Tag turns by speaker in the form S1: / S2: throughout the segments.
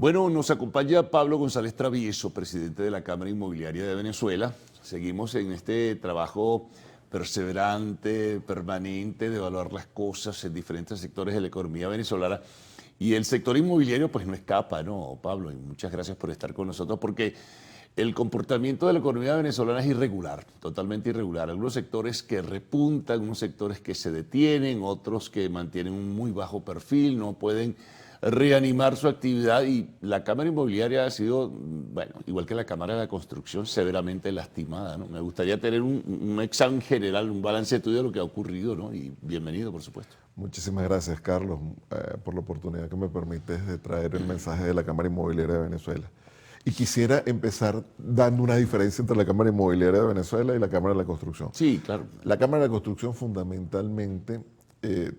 S1: Bueno, nos acompaña Pablo González Travieso, presidente de la Cámara Inmobiliaria de Venezuela. Seguimos en este trabajo perseverante, permanente, de evaluar las cosas en diferentes sectores de la economía venezolana. Y el sector inmobiliario pues no escapa, ¿no, Pablo? Y muchas gracias por estar con nosotros porque el comportamiento de la economía venezolana es irregular, totalmente irregular. Algunos sectores que repuntan, unos sectores que se detienen, otros que mantienen un muy bajo perfil, no pueden reanimar su actividad, y la Cámara Inmobiliaria ha sido, bueno, igual que la Cámara de la Construcción, severamente lastimada, ¿no? Me gustaría tener un examen general, un balance tuyo de lo que ha ocurrido, ¿no? Y bienvenido, por supuesto.
S2: Muchísimas gracias, Carlos, por la oportunidad que me permites de traer el mensaje de la Cámara Inmobiliaria de Venezuela. Y quisiera empezar dando una diferencia entre la Cámara Inmobiliaria de Venezuela y la Cámara de la Construcción.
S1: Sí, claro.
S2: La Cámara de la Construcción fundamentalmente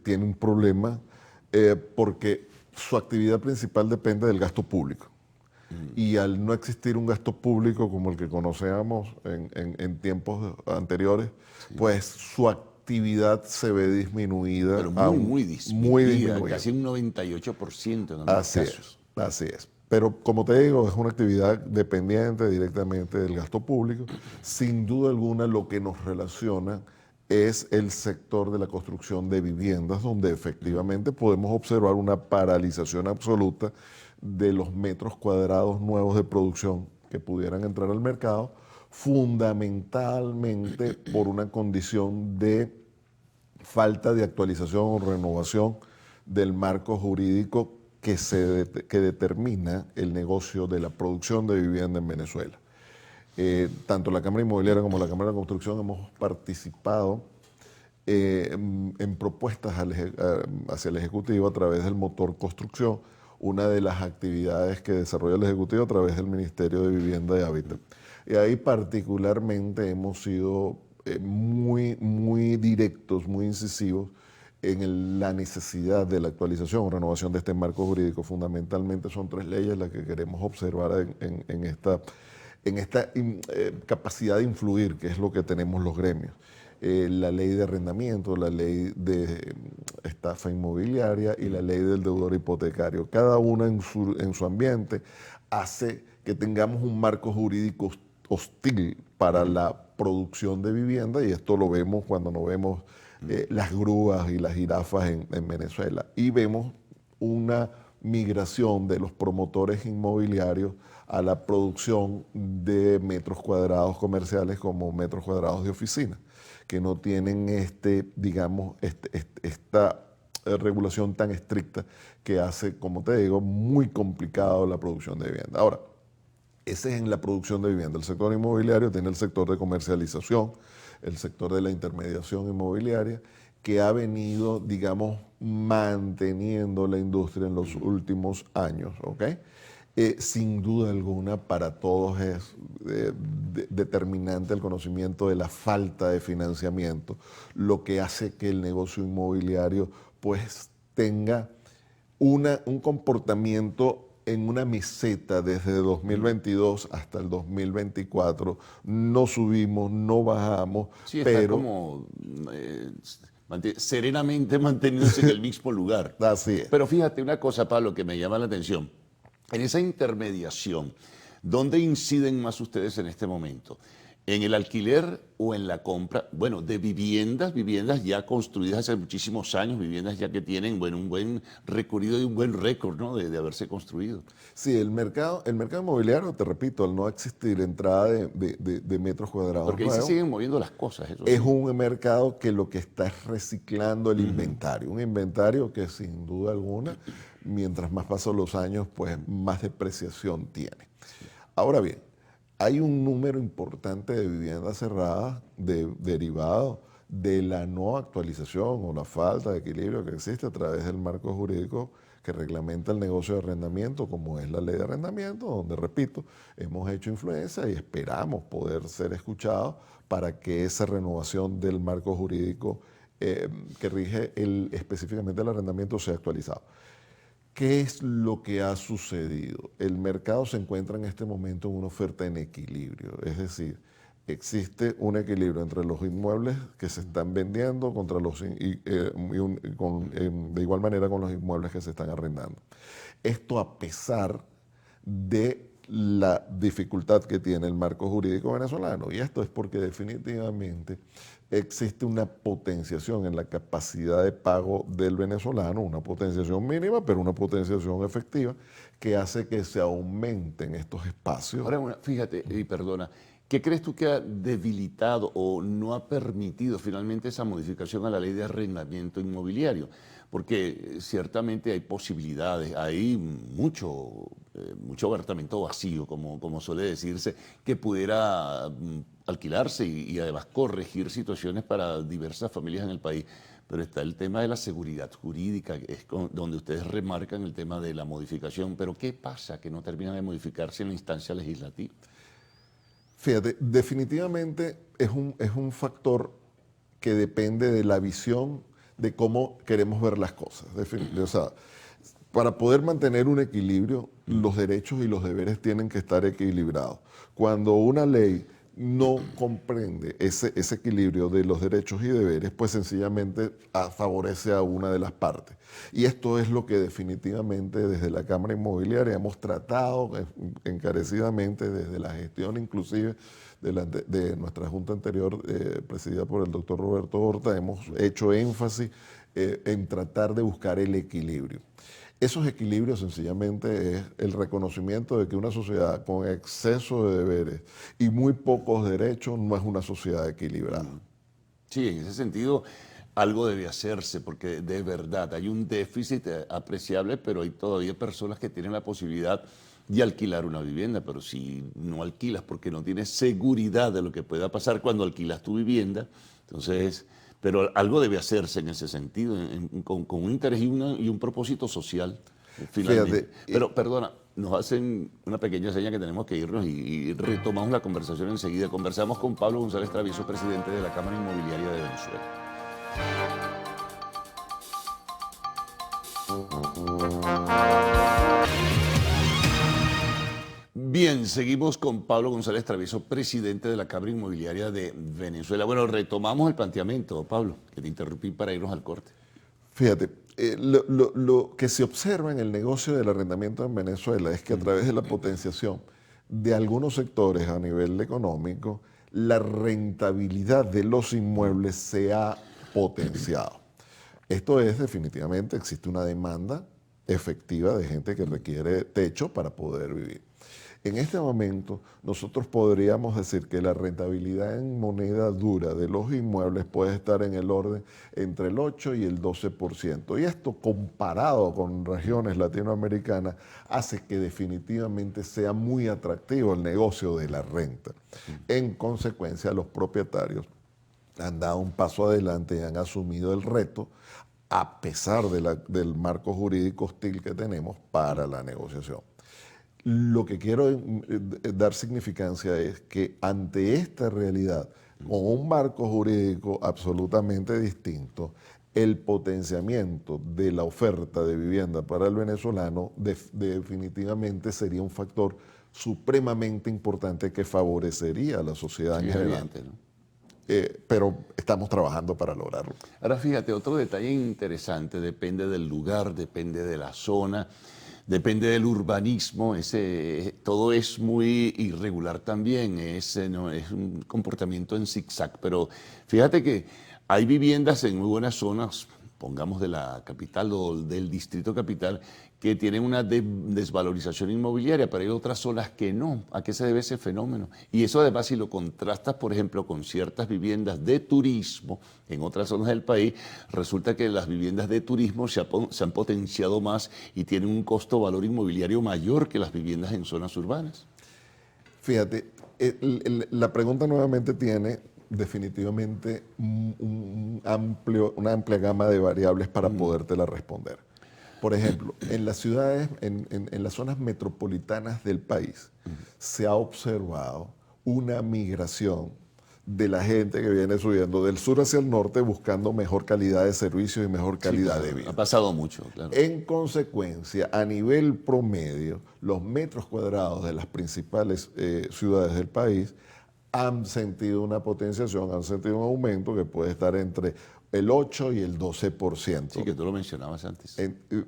S2: tiene un problema porque su actividad principal depende del gasto público. Y al no existir un gasto público como el que conocíamos en tiempos anteriores, pues su actividad se ve disminuida.
S1: Pero muy disminuida, casi un 98% en algunos casos.
S2: Así es. Pero como te digo, es una actividad dependiente directamente del gasto público. Sin duda alguna lo que nos relaciona es el sector de la construcción de viviendas, donde efectivamente podemos observar una paralización absoluta de los metros cuadrados nuevos de producción que pudieran entrar al mercado, fundamentalmente por una condición de falta de actualización o renovación del marco jurídico que determina el negocio de la producción de vivienda en Venezuela. Tanto la Cámara Inmobiliaria como la Cámara de Construcción hemos participado en propuestas hacia el Ejecutivo a través del motor construcción, una de las actividades que desarrolla el Ejecutivo a través del Ministerio de Vivienda y Hábitat. Y ahí particularmente hemos sido muy directos, muy incisivos en la necesidad de la actualización o renovación de este marco jurídico. Fundamentalmente son 3 leyes las que queremos observar en esta capacidad de influir, que es lo que tenemos los gremios. La ley de arrendamiento, la ley de estafa inmobiliaria y la ley del deudor hipotecario. Cada una en su ambiente hace que tengamos un marco jurídico hostil para la producción de vivienda, y esto lo vemos cuando nos vemos las grúas y las jirafas en Venezuela, y vemos una migración de los promotores inmobiliarios a la producción de metros cuadrados comerciales como metros cuadrados de oficina, que no tienen esta regulación tan estricta que hace, como te digo, muy complicado la producción de vivienda. Ahora, ese es en la producción de vivienda. El sector inmobiliario tiene el sector de comercialización, el sector de la intermediación inmobiliaria, que ha venido, digamos, manteniendo la industria en los últimos años, ¿ok? Sin duda alguna, para todos es determinante el conocimiento de la falta de financiamiento, lo que hace que el negocio inmobiliario pues tenga un comportamiento en una meseta desde 2022 hasta el 2024. No subimos, no bajamos,
S1: Sí, está
S2: pero
S1: como serenamente manteniéndose en el mismo lugar.
S2: así es.
S1: Pero fíjate una cosa, Pablo, que me llama la atención. En esa intermediación, ¿dónde inciden más ustedes en este momento? ¿En el alquiler o en la compra? Bueno, de viviendas ya construidas hace muchísimos años, viviendas ya que tienen, bueno, un buen recorrido y un buen récord, ¿no?, de haberse construido.
S2: Sí, el mercado inmobiliario, te repito, al no existir entrada de metros cuadrados
S1: Porque ahí se
S2: nuevos,
S1: siguen moviendo las cosas, eso
S2: es
S1: sí.
S2: un mercado que lo que está es reciclando el inventario. Un inventario que sin duda alguna, mientras más pasan los años, pues más depreciación tiene. Ahora bien, hay un número importante de viviendas cerradas derivado de la no actualización o la falta de equilibrio que existe a través del marco jurídico que reglamenta el negocio de arrendamiento, como es la ley de arrendamiento, donde, repito, hemos hecho influencia y esperamos poder ser escuchados para que esa renovación del marco jurídico que rige específicamente el arrendamiento sea actualizado. ¿Qué es lo que ha sucedido? El mercado se encuentra en este momento en una oferta en equilibrio, es decir, existe un equilibrio entre los inmuebles que se están vendiendo de igual manera con los inmuebles que se están arrendando. Esto a pesar de la dificultad que tiene el marco jurídico venezolano. Y esto es porque definitivamente existe una potenciación en la capacidad de pago del venezolano, una potenciación mínima, pero una potenciación efectiva, que hace que se aumenten estos espacios.
S1: Ahora, fíjate, y perdona, ¿qué crees tú que ha debilitado o no ha permitido finalmente esa modificación a la ley de arrendamiento inmobiliario? Porque ciertamente hay posibilidades, hay mucho apartamento vacío, como suele decirse, que pudiera alquilarse y además corregir situaciones para diversas familias en el país. Pero está el tema de la seguridad jurídica, que es donde ustedes remarcan el tema de la modificación. Pero ¿qué pasa que no termina de modificarse en la instancia legislativa?
S2: Fíjate, definitivamente es un factor que depende de la visión de cómo queremos ver las cosas. O sea, para poder mantener un equilibrio, los derechos y los deberes tienen que estar equilibrados. Cuando una ley no comprende ese equilibrio de los derechos y deberes, pues sencillamente favorece a una de las partes. Y esto es lo que definitivamente desde la Cámara Inmobiliaria hemos tratado encarecidamente, desde la gestión inclusive de nuestra junta anterior, presidida por el doctor Roberto Horta, hemos hecho énfasis en tratar de buscar el equilibrio. Esos equilibrios sencillamente es el reconocimiento de que una sociedad con exceso de deberes y muy pocos derechos no es una sociedad equilibrada.
S1: Sí, en ese sentido algo debe hacerse porque de verdad hay un déficit apreciable, pero hay todavía personas que tienen la posibilidad de alquilar una vivienda, pero si no alquilas porque no tienes seguridad de lo que pueda pasar cuando alquilas tu vivienda, entonces... Pero algo debe hacerse en ese sentido, con un interés y un propósito social, finalmente.
S2: Fíjate,
S1: Pero, perdona, nos hacen una pequeña seña que tenemos que irnos y retomamos la conversación enseguida. Conversamos con Pablo González Travieso, presidente de la Cámara Inmobiliaria de Venezuela. Bien, seguimos con Pablo González Travieso, presidente de la Cámara Inmobiliaria de Venezuela. Bueno, retomamos el planteamiento, Pablo, que te interrumpí para irnos al corte.
S2: Fíjate, lo que se observa en el negocio del arrendamiento en Venezuela es que a través de la potenciación de algunos sectores a nivel económico, la rentabilidad de los inmuebles se ha potenciado. Esto es definitivamente, existe una demanda efectiva de gente que requiere techo para poder vivir. En este momento, nosotros podríamos decir que la rentabilidad en moneda dura de los inmuebles puede estar en el orden entre el 8 y el 12%. Y esto, comparado con regiones latinoamericanas, hace que definitivamente sea muy atractivo el negocio de la renta. En consecuencia, los propietarios han dado un paso adelante y han asumido el reto, a pesar del marco jurídico hostil que tenemos para la negociación. Lo que quiero dar significancia es que ante esta realidad, con un marco jurídico absolutamente distinto, el potenciamiento de la oferta de vivienda para el venezolano definitivamente sería un factor supremamente importante que favorecería a la sociedad en general. ¿No? Pero estamos trabajando para lograrlo.
S1: Ahora fíjate, otro detalle interesante, depende del lugar, depende de la zona, depende del urbanismo, todo es muy irregular también, es un comportamiento en zigzag, pero fíjate que hay viviendas en muy buenas zonas, pongamos de la capital o del distrito capital, que tienen una desvalorización inmobiliaria, pero hay otras zonas que no. ¿A qué se debe ese fenómeno? Y eso además si lo contrastas, por ejemplo, con ciertas viviendas de turismo en otras zonas del país, resulta que las viviendas de turismo se han potenciado más y tienen un costo-valor inmobiliario mayor que las viviendas en zonas urbanas.
S2: Fíjate, la pregunta nuevamente tiene definitivamente una amplia gama de variables para podértela responder. Por ejemplo, en las ciudades, en las zonas metropolitanas del país, se ha observado una migración de la gente que viene subiendo del sur hacia el norte buscando mejor calidad de servicios y mejor calidad de vida.
S1: Ha pasado mucho, claro.
S2: En consecuencia, a nivel promedio, los metros cuadrados de las principales ciudades del país han sentido una potenciación, han sentido un aumento que puede estar entre el 8 y el 12%.
S1: Sí, que tú lo mencionabas antes.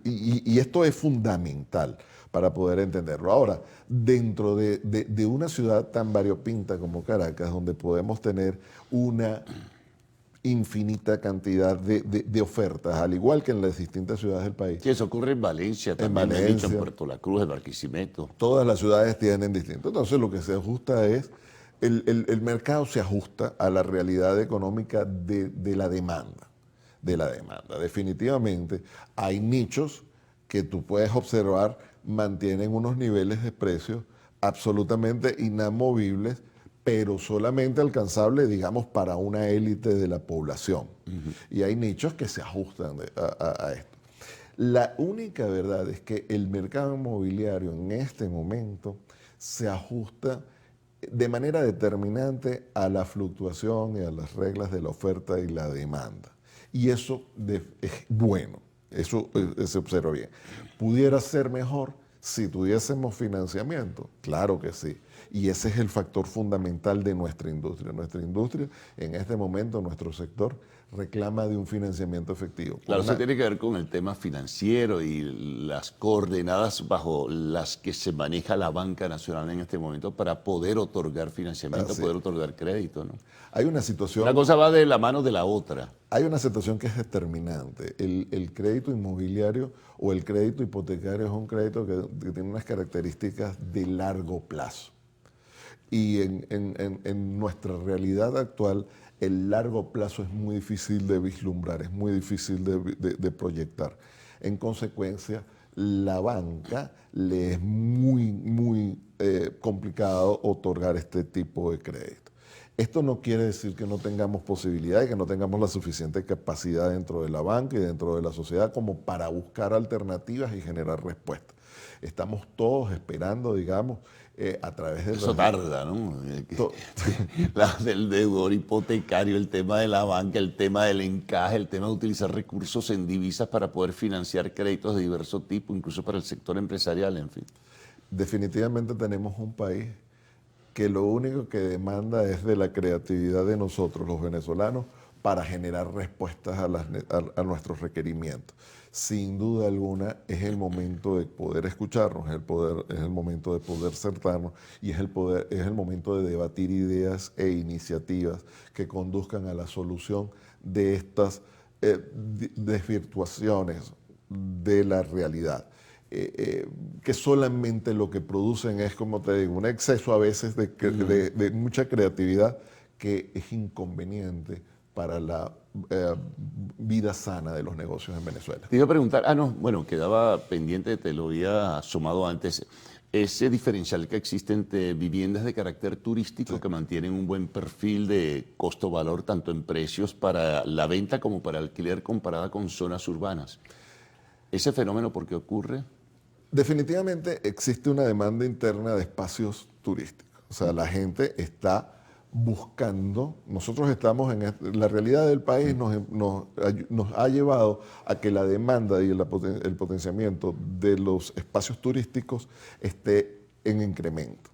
S2: Y esto es fundamental para poder entenderlo. Ahora, dentro de una ciudad tan variopinta como Caracas, donde podemos tener una infinita cantidad de ofertas, al igual que en las distintas ciudades del país.
S1: Sí, eso ocurre en Valencia también, me han dicho, en Puerto La Cruz, en Barquisimeto.
S2: Todas las ciudades tienen distinto. Entonces, lo que se ajusta es, el mercado se ajusta a la realidad económica de la demanda. De la demanda. Definitivamente, hay nichos que tú puedes observar mantienen unos niveles de precios absolutamente inamovibles, pero solamente alcanzable, digamos, para una élite de la población. Y hay nichos que se ajustan a esto. La única verdad es que el mercado inmobiliario en este momento se ajusta de manera determinante a la fluctuación y a las reglas de la oferta y la demanda. Y eso es bueno, eso se observa bien. ¿Pudiera ser mejor si tuviésemos financiamiento? Claro que sí. Y ese es el factor fundamental de nuestra industria. Nuestra industria, en este momento, nuestro sector, reclama de un financiamiento efectivo.
S1: Claro, eso tiene que ver con el tema financiero y las coordenadas bajo las que se maneja la banca nacional en este momento para poder otorgar financiamiento, poder otorgar crédito, ¿no?
S2: Hay una situación...
S1: Una cosa va de la mano de la otra.
S2: Hay una situación que es determinante. El crédito inmobiliario o el crédito hipotecario es un crédito que tiene unas características de largo plazo. Y en nuestra realidad actual, el largo plazo es muy difícil de vislumbrar, es muy difícil de proyectar. En consecuencia, la banca le es muy complicado otorgar este tipo de crédito. Esto no quiere decir que no tengamos posibilidades, que no tengamos la suficiente capacidad dentro de la banca y dentro de la sociedad como para buscar alternativas y generar respuestas. Estamos todos esperando, digamos, a través de...
S1: Eso tarda, ¿no? Del deudor hipotecario, el tema de la banca, el tema del encaje, el tema de utilizar recursos en divisas para poder financiar créditos de diverso tipo, incluso para el sector empresarial, en fin. Definitivamente tenemos un país que lo único que demanda es de la creatividad de nosotros, los venezolanos, para generar respuestas a nuestros requerimientos. Sin duda alguna es el momento de poder escucharnos, es el momento de poder sentarnos y es el momento de debatir ideas e iniciativas que conduzcan a la solución de estas desvirtuaciones de la realidad. Que solamente lo que producen es, como te digo, un exceso a veces de mucha creatividad que es inconveniente para la vida sana de los negocios en Venezuela. Te iba a preguntar, bueno, quedaba pendiente, te lo había sumado antes, ese diferencial que existe entre viviendas de carácter turístico que mantienen un buen perfil de costo-valor tanto en precios para la venta como para alquiler comparada con zonas urbanas. ¿Ese fenómeno por qué ocurre? Definitivamente existe una demanda interna de espacios turísticos. O sea, la gente está buscando, nosotros estamos en la realidad del país nos ha llevado a que la demanda y el potenciamiento de los espacios turísticos esté en incremento.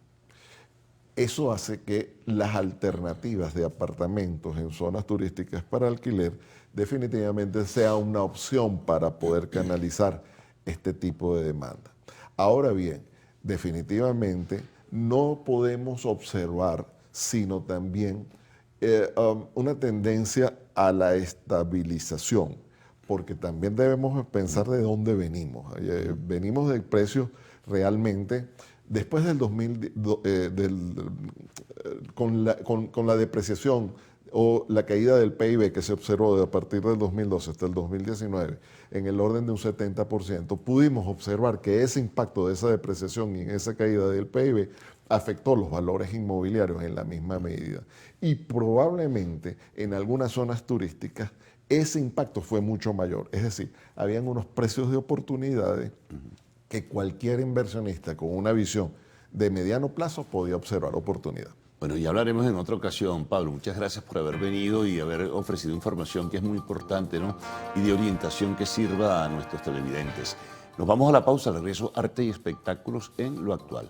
S1: Eso hace que las alternativas de apartamentos en zonas turísticas para alquiler definitivamente sea una opción para poder canalizar este tipo de demanda. Ahora bien, definitivamente no podemos observar sino también una tendencia a la estabilización, porque también debemos pensar de dónde venimos. Venimos de precios realmente, después del 2000, con la depreciación o la caída del PIB que se observó a partir del 2012 hasta el 2019 en el orden de un 70%, pudimos observar que ese impacto de esa depreciación y esa caída del PIB afectó los valores inmobiliarios en la misma medida. Y probablemente en algunas zonas turísticas ese impacto fue mucho mayor. Es decir, habían unos precios de oportunidades que cualquier inversionista con una visión de mediano plazo podía observar oportunidad. Bueno, ya hablaremos en otra ocasión, Pablo. Muchas gracias por haber venido y haber ofrecido información que es muy importante, ¿no? Y de orientación que sirva a nuestros televidentes. Nos vamos a la pausa, regreso Arte y Espectáculos en Lo Actual.